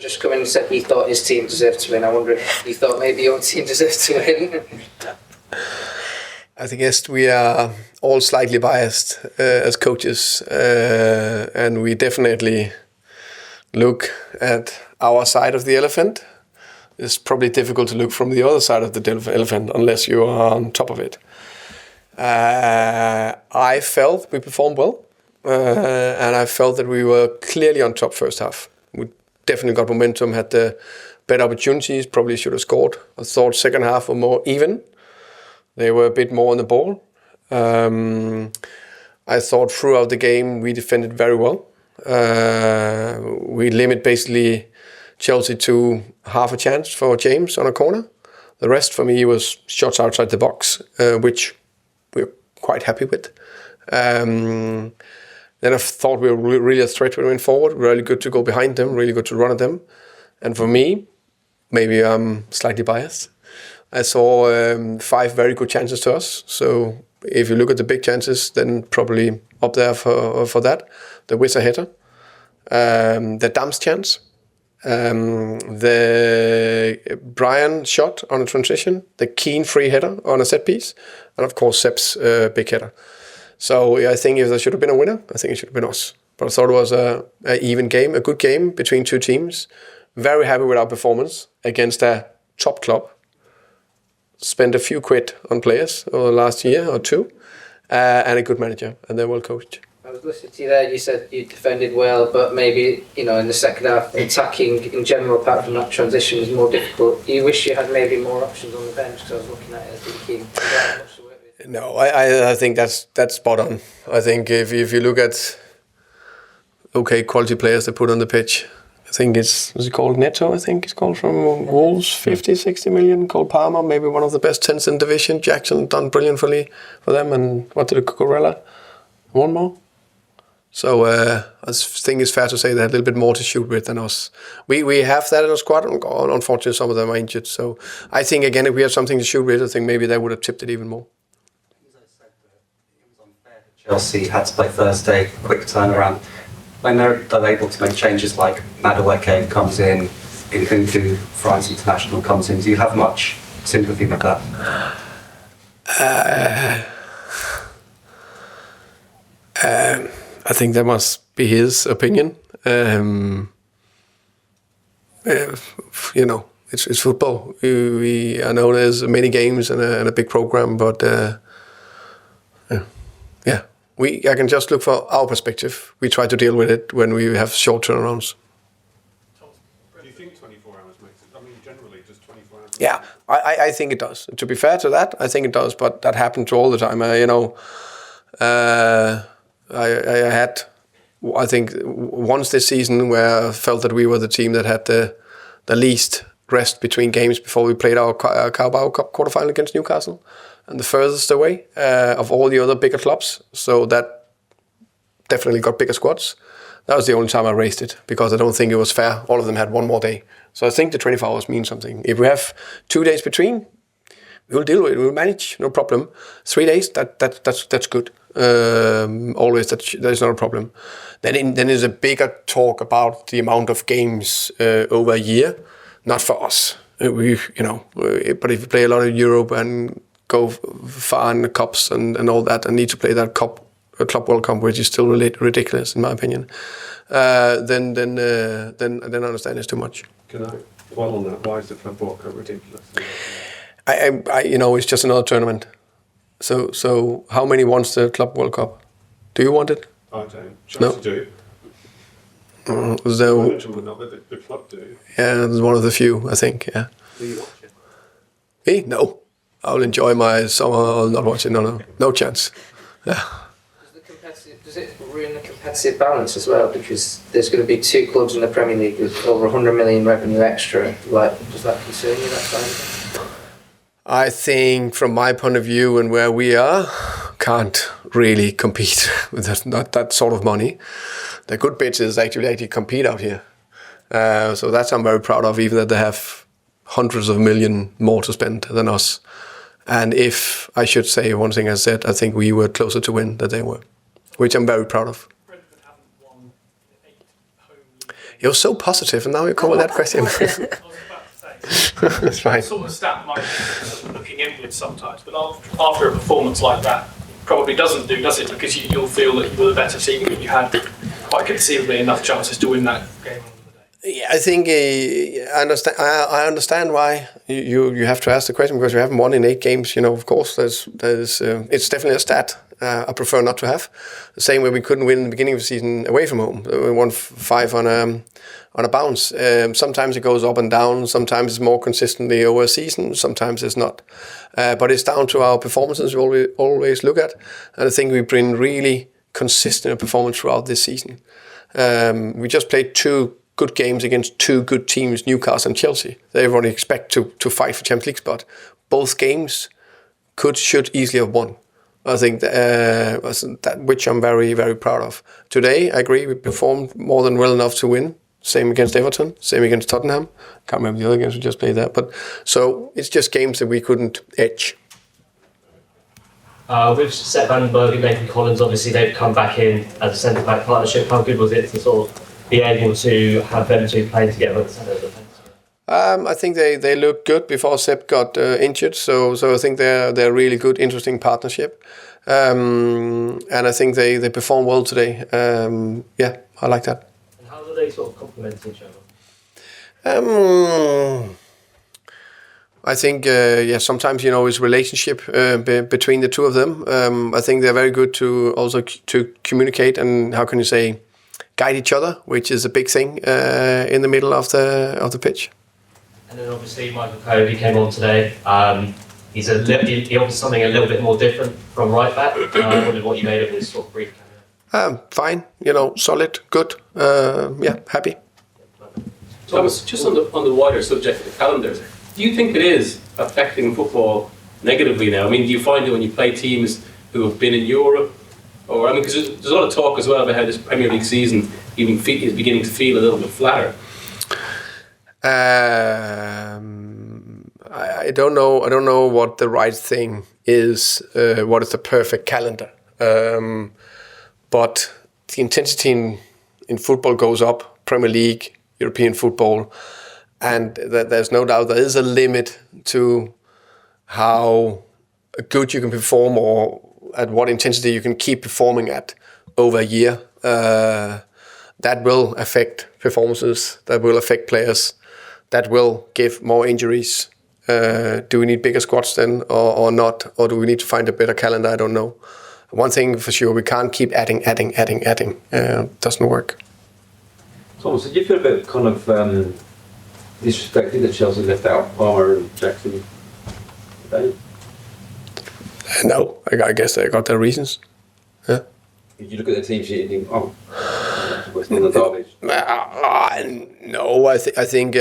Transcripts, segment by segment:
just come in and said he thought his team deserved to win. I wonder if you thought maybe your team deserved to win. I guess we are all slightly biased as coaches, and we definitely look at our side of the elephant. It's probably difficult to look from the other side of the elephant unless you are on top of it. I felt we performed well, and I felt that we were clearly on top first half. We definitely got momentum, had the better opportunities, probably should have scored. I thought second half were more even. They were a bit more on the ball. I thought throughout the game we defended very well. We limit basically Chelsea to half a chance for James on a corner. The rest for me was shots outside the box, which we're quite happy with. Then I thought we were really a threat when we went forward. Really good to go behind them, really good to run at them. And for me, maybe I'm slightly biased, I saw 5 very good chances to us. So if you look at the big chances, then probably up there for that. The Wizza header, the Dams chance, the Brian shot on a transition, the Keane free header on a set piece, and of course Sepp's big header. So I think if there should have been a winner, I think it should have been us. But I thought it was an even game, a good game between two teams. Very happy with our performance against a top club. Spent a few quid on players over the last year or two, and a good manager, and they're well coached. I was listening to you there. You said you defended well, but maybe in the second half, attacking in general, apart from that transition, was more difficult. You wish you had maybe more options on the bench, because I was looking at it thinking, much to work with. No, I think that's spot on. I think if you look at quality players they put on the pitch. I think was it called Neto? I think it's called from Wolves, 50, 60 million. Cole Palmer, maybe one of the best 10s in the division. Jackson done brilliantly for them. And what did Cucurella? One more. So I think it's fair to say they had a little bit more to shoot with than us. We have that in our squad. Unfortunately, some of them are injured. So I think, again, if we have something to shoot with, I think maybe they would have tipped it even more. Chelsea had to play Thursday, quick turnaround. When they're able to make changes like Madueke comes in, Nkunku, France International comes in, do you have much sympathy with that? I think that must be his opinion. It's football. I know there's many games and a big program, but yeah. I can just look for our perspective. We try to deal with it when we have short turnarounds. Do you think 24 hours makes it? I mean, generally, just 24 hours. Yeah, I think it does. To be fair to that, I think it does. But that happens all the time. I had, I think, once this season where I felt that we were the team that had the least rest between games before we played our Carabao Cup quarterfinal against Newcastle. And the furthest away of all the other bigger clubs. So that definitely got bigger squads. That was the only time I raised it, because I don't think it was fair. All of them had one more day. So I think the 24 hours means something. If we have 2 days between, we'll deal with it. We'll manage, no problem. 3 days, that's good. Always, that's not a problem. Then there's a bigger talk about the amount of games over a year. Not for us. But if you play a lot of Europe and go far in the cups and all that, and need to play that Club World Cup, which is still ridiculous in my opinion, then I understand it's too much. Can I dwell on that? Why is the Club World Cup ridiculous? It's just another tournament. So how many wants the Club World Cup? Do you want it? I don't. Chelsea do. The club do. Yeah, it's one of the few, I think. Yeah. Do you watch it? Me? No. I'll enjoy my summer. I'll not watch it. No chance. Yeah. Does it ruin the competitive balance as well? Because there's going to be 2 clubs in the Premier League with over 100 million revenue extra. Does that concern you? That kind of thing? I think, from my point of view and where we are, can't really compete with that sort of money. The good bits is actually compete out here. So that's I'm very proud of, even that they have hundreds of millions more to spend than us. And if I should say one thing I said, I think we were closer to win than they were, which I'm very proud of. Brentford haven't won 8 home league games. You're so positive, and now you call that question. I was about to say, That's fine. sort of stat might be looking inwards sometimes, but after a performance like that, probably doesn't do, does it? Because you'll feel that you were the better team and you had quite conceivably enough chances to win that game. Yeah, I think I understand why you have to ask the question, because you haven't won in 8 games. Of course, there's it's definitely a stat I prefer not to have. The same way we couldn't win in the beginning of the season away from home. We won 5 on a bounce. Sometimes it goes up and down. Sometimes it's more consistently over a season. Sometimes it's not. But it's down to our performances we always look at. And I think we've been really consistent performance throughout this season. We just played 2 good games against 2 good teams, Newcastle and Chelsea. Everyone expect to fight for Champions League spot. Both games should easily have won. I think that which I'm very, very proud of. Today, I agree, we performed more than well enough to win. Same against Everton, same against Tottenham. Can't remember the other games we just played there. But so it's just games that we couldn't edge. With Sepp and Berg and Nathan Collins, obviously they've come back in as a centre-back partnership. How good was it to sort of be able to have them 2 playing together at the centre of the defence? I think they looked good before Sepp got injured, so I think they're a really good, interesting partnership, and I think they perform well today. Yeah, I like that. And how do they sort of complement each other? I think sometimes it's relationship between the 2 of them. I think they're very good to also to communicate and how can you say guide each other, which is a big thing in the middle of the pitch. And then obviously Michael Covey came on today. He offers something a little bit more different from right back. I wondered what you made of his sort of brief cameo. Fine, solid, good. Happy. Thomas, just on the wider subject of the calendars, do you think it is affecting football negatively now? I mean, do you find that when you play teams who have been in Europe, or because there's a lot of talk as well about how this Premier League season is beginning to feel a little bit flatter. I don't know. I don't know what the right thing is. What is the perfect calendar? But the intensity in football goes up. Premier League, European football, and there's no doubt there is a limit to how good you can perform or at what intensity you can keep performing at over a year. That will affect performances. That will affect players. That will give more injuries. Do we need bigger squads then or not? Or do we need to find a better calendar? I don't know. One thing for sure, we can't keep adding. Doesn't work. Thomas, did you feel a bit kind of disrespected that Chelsea left out Palmer and Jackson today? No, I guess they got their reasons. Yeah. Did you look at the team sheet and think, it's not the garbage? No, I think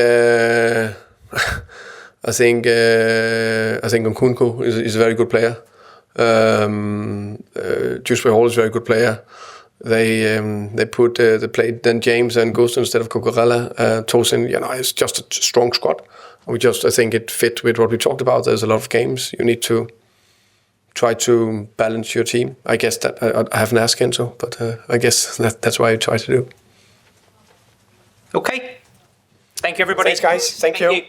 Nkunku is a very good player. Jusper Hall is a very good player. They played then James and Gusto instead of Cucurella. Tosin, it's just a strong squad. I think it fit with what we talked about. There's a lot of games. You need to try to balance your team. I guess that I haven't asked Enzo, but I guess that's why I try to do. Okay. Thank you, everybody. Thanks, guys. Thank you.